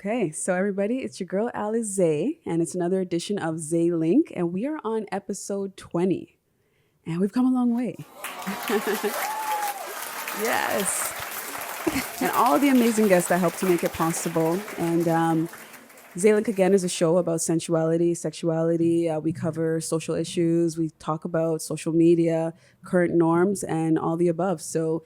Okay, so everybody, it's your girl Allizae, and it's another edition of Zae Link, and we are on episode 20, and we've come a long way. Yes, and all the amazing guests that helped to make it possible. And Zae Link again is a show about sensuality, sexuality. We cover social issues. We talk about social media, current norms, and all the above. So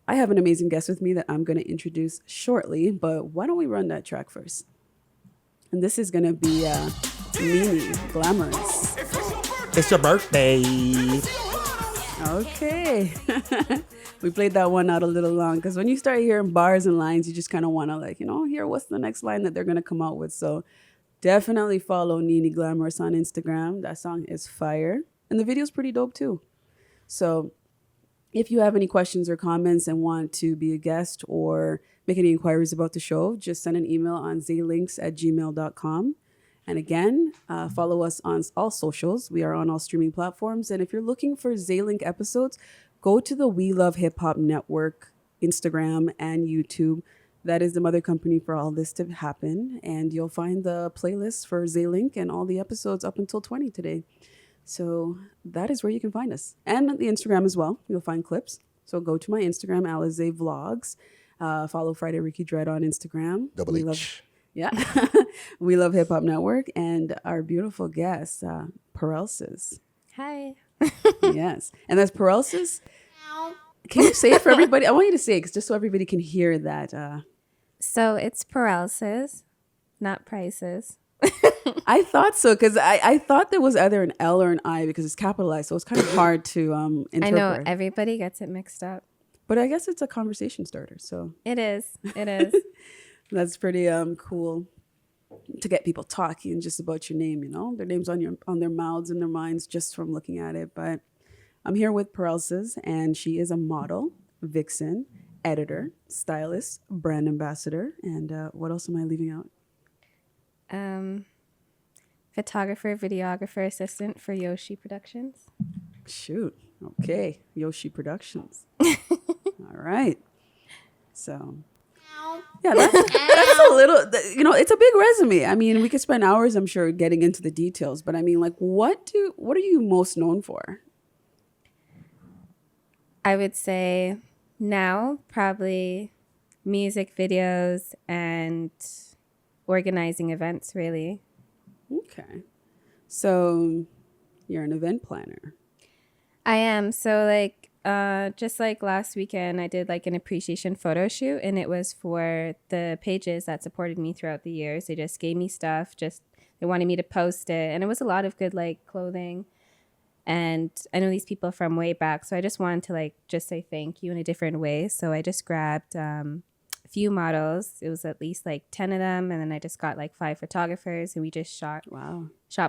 I have an amazing guest with me that I'm going to introduce shortly, but why don't we run that track first? And this is going to be Nene, Glamorous. It's your birthday. Okay. We played that one out a little long because when you start hearing bars and lines, you just kind of want to hear what's the next line that they're going to come out with. So definitely follow Nene Glamorous on Instagram. That song is fire. And the video's pretty dope too. So if you have any questions or comments and want to be a guest or make any inquiries about the show, just send an email on zaelinks@gmail.com. And again, follow us on all socials. We are on all streaming platforms. And if you're looking for Zae Link episodes, go to the We Love Hip Hop Network, Instagram and YouTube. That is the mother company for all this to happen. And you'll find the playlist for Zae Link and all the episodes up until 20 today. So that is where you can find us. And on the Instagram as well. You'll find clips. So go to my Instagram, Allizae Vlogs. Follow Friday Ricky Dred on Instagram. Double H. Yeah. We Love Hip Hop Network. And our beautiful guest, Prlcez. Hi. Yes. And that's Prlcez. Can you say it for everybody? I want you to say it just so everybody can hear that. So it's Prlcez, not prices. I thought so because I thought there was either an L or an I because it's capitalized. So it's kind of hard to interpret. I know everybody gets it mixed up. But I guess it's a conversation starter. So it is. It is. That's pretty cool to get people talking just about your name, Their names on their mouths and their minds just from looking at it. But I'm here with Prlcez, and she is a model, vixen, editor, stylist, brand ambassador, and what else am I leaving out? Photographer, videographer, assistant for Yoshi Productions. Shoot. Okay. Yoshi Productions. All right. So, yeah, that's a little, it's a big resume. I mean, we could spend hours, I'm sure, getting into the details, but I mean, what are you most known for? I would say now probably music videos and organizing events, really. Okay. So you're an event planner. I am. So just like last weekend, I did an appreciation photo shoot, and it was for the pages that supported me throughout the years. They just gave me stuff, they wanted me to post it. And it was a lot of good clothing. And I know these people from way back. So I just wanted to just say thank you in a different way. So I just grabbed few models. It was at least 10 of them, and then I just got 5 photographers, and we just shot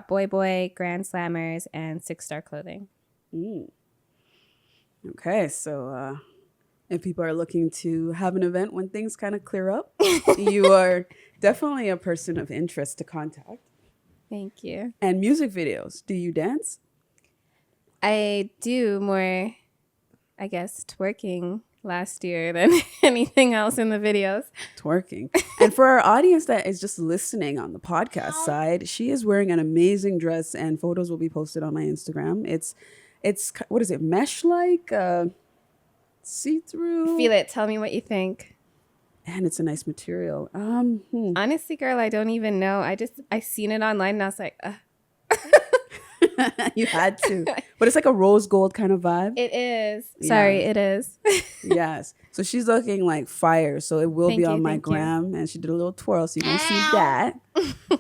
boy, grand slammers, and 6-star clothing. Okay, so if people are looking to have an event when things kind of clear up, you are definitely a person of interest to contact. Thank you. And music videos, do you dance? I do more, I guess, twerking last year than anything else in the videos. Twerking. And for our audience that is just listening on the podcast side, she is wearing an amazing dress, and photos will be posted on my Instagram. It's what is it, mesh-like, see-through? Feel it. Tell me what you think. And it's a nice material. Honestly, girl, I don't even know. I seen it online, and I was like, You had to. But it's like a rose gold kind of vibe. It is. Sorry, it is. Yes. So she's looking fire. So it will be on my gram. And she did a little twirl, so you can see that.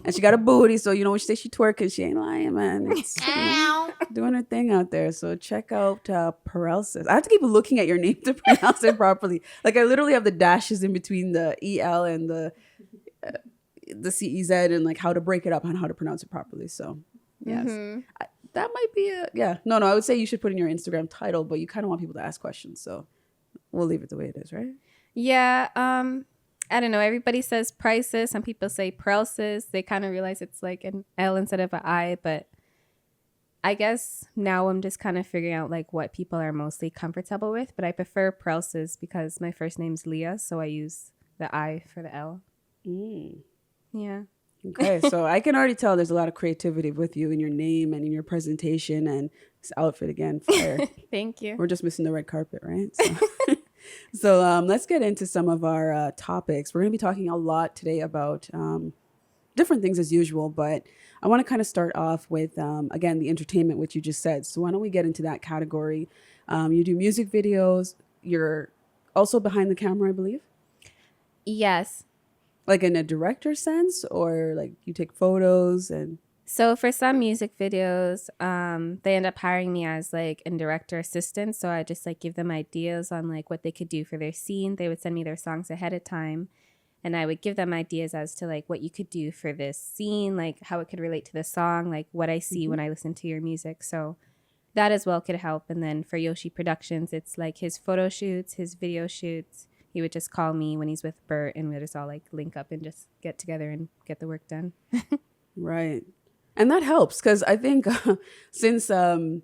And she got a booty. So, when she says she twerking, she ain't lying, man. It's doing her thing out there. So check out Prlcez. I have to keep looking at your name to pronounce it properly. I literally have the dashes in between the EL and the CEZ and how to break it up and how to pronounce it properly. So yes. Mm-hmm. That might be No, I would say you should put in your Instagram title, but you kind of want people to ask questions. So we'll leave it the way it is, right? Yeah. I don't know. Everybody says prices. Some people say Prlcez. They kind of realize it's an L instead of an I. But I guess now I'm just kind of figuring out what people are mostly comfortable with. But I prefer Prlcez because my first name's Leah. So I use the I for the L. Yeah. Okay, so I can already tell there's a lot of creativity with you in your name and in your presentation and this outfit again. Fire. Thank you. We're just missing the red carpet, right? So, let's get into some of our topics. We're going to be talking a lot today about different things as usual, but I want to kind of start off with, again, the entertainment, which you just said. So why don't we get into that category? You do music videos. You're also behind the camera, I believe. Yes. Like in a director sense, or like you take photos and... So for some music videos, they end up hiring me as like a director assistant. So I just like give them ideas on like what they could do for their scene. They would send me their songs ahead of time, and I would give them ideas as to like what you could do for this scene, like how it could relate to the song, like what I see when I listen to your music. So that as well could help. And then for Yoshi Productions, it's like his photo shoots, his video shoots. He would just call me when he's with Bert, and we'd just all like link up and just get together and get the work done. Right. And that helps because I think since a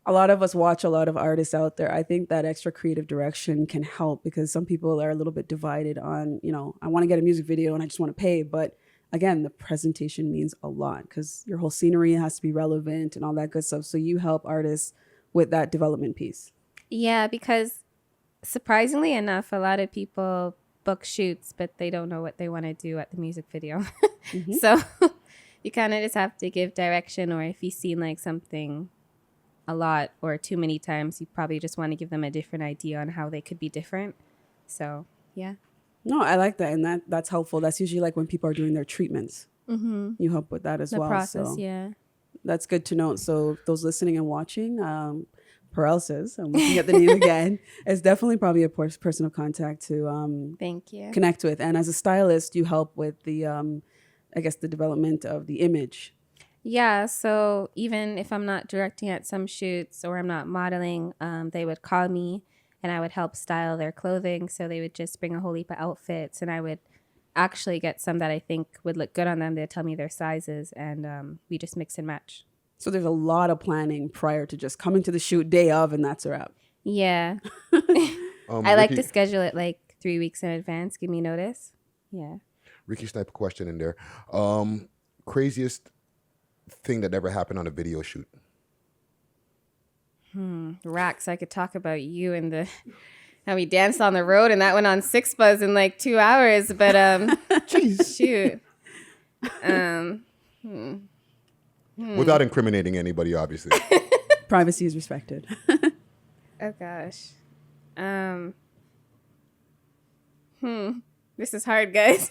lot of us watch a lot of artists out there, I think that extra creative direction can help because some people are a little bit divided on, I want to get a music video and I just want to pay. But again, the presentation means a lot because your whole scenery has to be relevant and all that good stuff. So you help artists with that development piece. Yeah, because surprisingly enough, a lot of people book shoots, but they don't know what they want to do at the music video. So you kind of just have to give direction, or if you've seen like something a lot or too many times, you probably just want to give them a different idea on how they could be different. So, yeah. No, I like that. And that's helpful. That's usually like when people are doing their treatments. You help with that as well. The process, so yeah. That's good to know. So those listening and watching, Prlcez, I'm looking at the name again, is definitely probably a person of contact to Thank you. connect with. And as a stylist, you help with the, I guess, the development of the image. Yeah, so even if I'm not directing at some shoots or I'm not modeling, they would call me and I would help style their clothing. So they would just bring a whole heap of outfits, and I would actually get some that I think would look good on them. They'd tell me their sizes, and we just mix and match. So there's a lot of planning prior to just coming to the shoot day of, and that's a wrap. Yeah. I like to schedule it like 3 weeks in advance. Give me notice. Yeah. Ricky's type of question in there. Craziest thing that ever happened on a video shoot? Rax, I could talk about you and how we danced on the road, and that went on 6 Buzz in like 2 hours. But shoot. Without incriminating anybody, obviously. Privacy is respected. Oh gosh. This is hard, guys.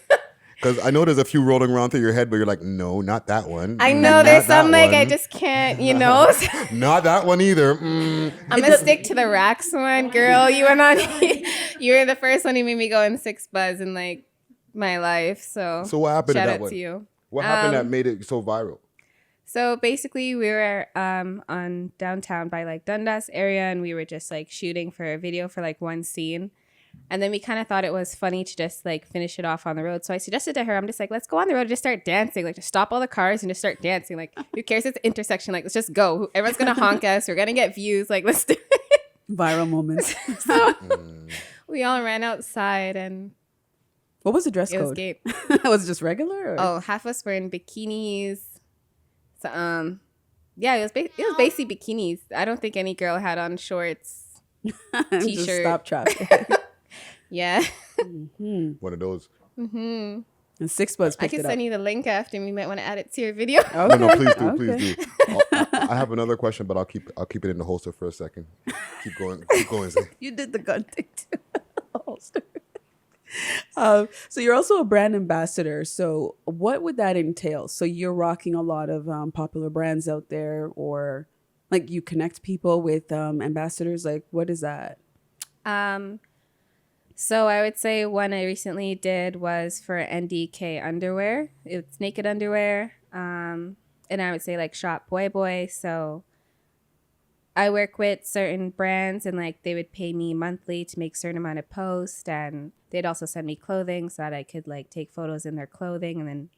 Because I know there's a few rolling around through your head, but you're like, no, not that one. I know there's some like I just can't, Not that one either. I'm gonna stick to the Rax one, girl. You went on. You were the first one who made me go in 6 Buzz in like my life. So what happened to shout that out one? to you. What happened that made it so viral? So basically, we were on downtown by like Dundas area, and we were just like shooting for a video for like one scene. And then we kind of thought it was funny to just like finish it off on the road. So I suggested to her, I'm just like, let's go on the road and just start dancing. Like, just stop all the cars and just start dancing. Like, who cares? It's an intersection. Like, let's just go. Everyone's going to honk us. We're going to get views. Like, let's do it. Viral moments. So we all ran outside, and what was the dress it was code? gay. Was it just regular? Or? Oh, half of us were in bikinis. So, yeah, it was basically bikinis. I don't think any girl had on shorts, Just t-shirt. stop traffic. Yeah. One of those. And 6 Buzz I picked can it up. send you the link after, and we might want to add it to your video. Okay. No, please do, Okay. please do. I have another question, but I'll keep it in the holster for a second. Keep going, Zay. You did the gun thing too. Holster. So you're also a brand ambassador. So what would that entail? So you're rocking a lot of popular brands out there, or like you connect people with ambassadors. Like what is that? So I would say one I recently did was for NDK underwear. It's naked underwear. And I would say like Shop Boy Boy. So I work with certain brands, and like they would pay me monthly to make a certain amount of posts, and they'd also send me clothing so that I could like take photos in their clothing, and then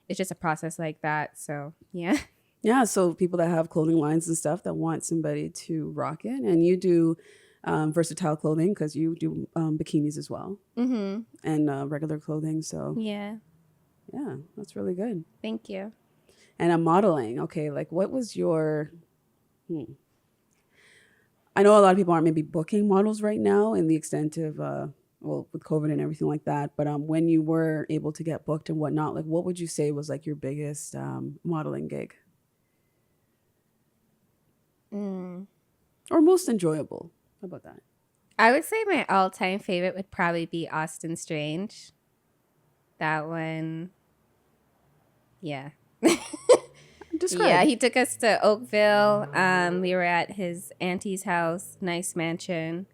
it's just a process like that. So yeah. Yeah. So people that have clothing lines and stuff that want somebody to rock it, and you do versatile clothing because you do bikinis as well, and regular clothing. So Yeah. Yeah, that's really good. Thank you. And I'm modeling. Okay, like what was your? I know a lot of people aren't maybe booking models right now in the extent of well, with COVID and everything like that. But when you were able to get booked and whatnot, like what would you say was like your biggest modeling gig? Or most enjoyable? How about that? I would say my all-time favorite would probably be Austin Strange. That one, yeah. Describe. Yeah, he took us to Oakville. We were at his auntie's house, nice mansion.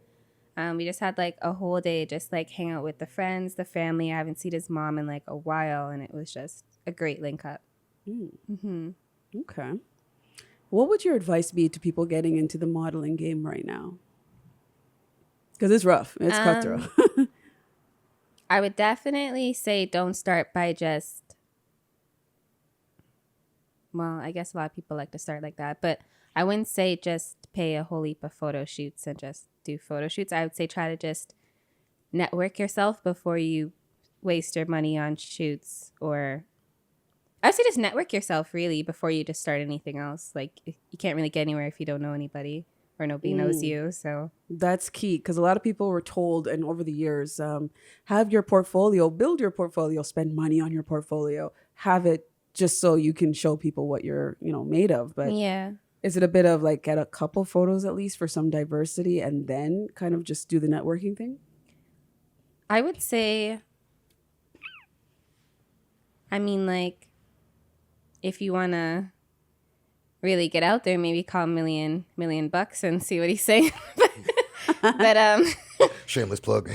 We just had like a whole day just like hang out with the friends, the family. I haven't seen his mom in like a while, and it was just a great link up. Okay. What would your advice be to people getting into the modeling game right now? Because it's rough. It's cutthroat. I would definitely say don't start by just, well, I guess a lot of people like to start like that, but I wouldn't say just pay a whole heap of photo shoots and just do photo shoots. I would say try to just network yourself before you waste your money on shoots, or I would say just network yourself really before you just start anything else. Like you can't really get anywhere if you don't know anybody or nobody knows you. So That's key because a lot of people were told, and over the years, have your portfolio, build your portfolio, spend money on your portfolio, have it just so you can show people what you're, made of. But yeah. is it a bit of like get a couple photos at least for some diversity and then kind of just do the networking thing? I would say, I mean, like, if you want to really get out there, maybe call million bucks and see what he's saying. but Shameless plug.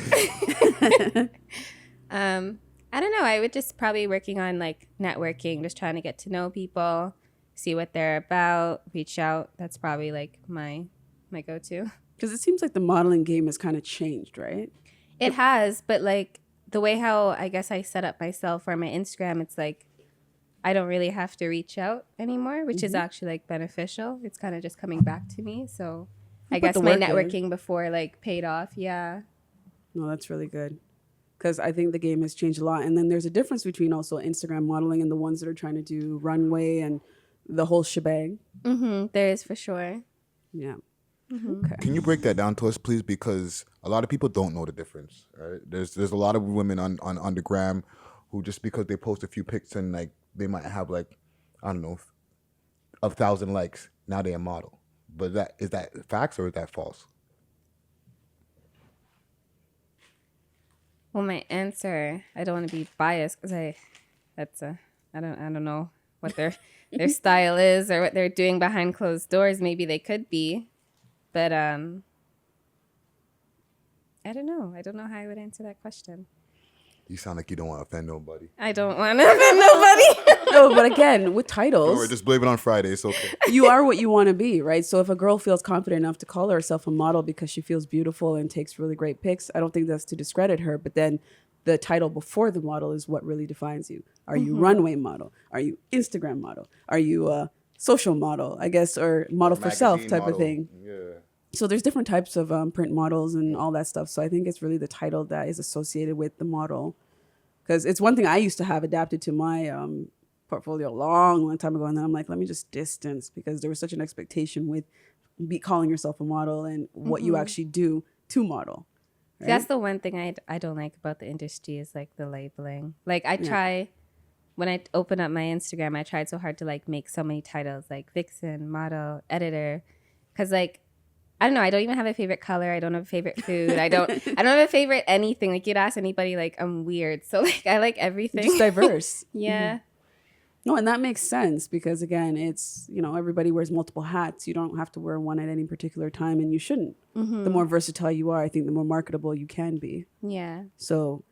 I don't know. I would just probably working on like networking, just trying to get to know people, see what they're about, reach out. That's probably like my go-to. Because it seems like the modeling game has kind of changed, right? It has, but like the way how I guess I set up myself for my Instagram, it's like I don't really have to reach out anymore, which is actually like beneficial. It's kind of just coming back to me. So I guess my networking before like paid off. Yeah. No, that's really good. Because I think the game has changed a lot. And then there's a difference between also Instagram modeling and the ones that are trying to do runway and the whole shebang. There is for sure. Yeah. Okay. Can you break that down to us, please? Because a lot of people don't know the difference. Right? There's a lot of women on the gram who just because they post a few pics and like they might have like, I don't know, 1,000 likes. Now they're a model. But is that facts or is that false? Well, my answer, I don't want to be biased because I don't know what their style is or what they're doing behind closed doors. Maybe they could be, but I don't know. I don't know how I would answer that question. You sound like you don't want to offend nobody. I don't want to offend nobody. No, but again, with titles, Don't worry, just blame it on Friday. It's okay. you are what you want to be, right? So if a girl feels confident enough to call herself a model because she feels beautiful and takes really great pics, I don't think that's to discredit her. But then the title before the model is what really defines you. Are you runway model? Are you Instagram model? Are you a social model, I guess, or model for self type model. of thing? Yeah. So there's different types of print models and all that stuff. So I think it's really the title that is associated with the model. Because it's one thing I used to have adapted to my portfolio a long time ago. And then I'm like, let me just distance because there was such an expectation with calling yourself a model and what you actually do to model. Right? That's the one thing I don't like about the industry is like the labeling. Like I try, when I open up my Instagram, I tried so hard to like make so many titles like vixen, model, editor. Because like, I don't know. I don't even have a favorite color. I don't have a favorite food. I don't have a favorite anything. Like you'd ask anybody, like I'm weird. So like I like everything. Just diverse. Yeah. No, and that makes sense because again, it's, everybody wears multiple hats. You don't have to wear one at any particular time and you shouldn't. The more versatile you are, I think the more marketable you can be. Yeah. So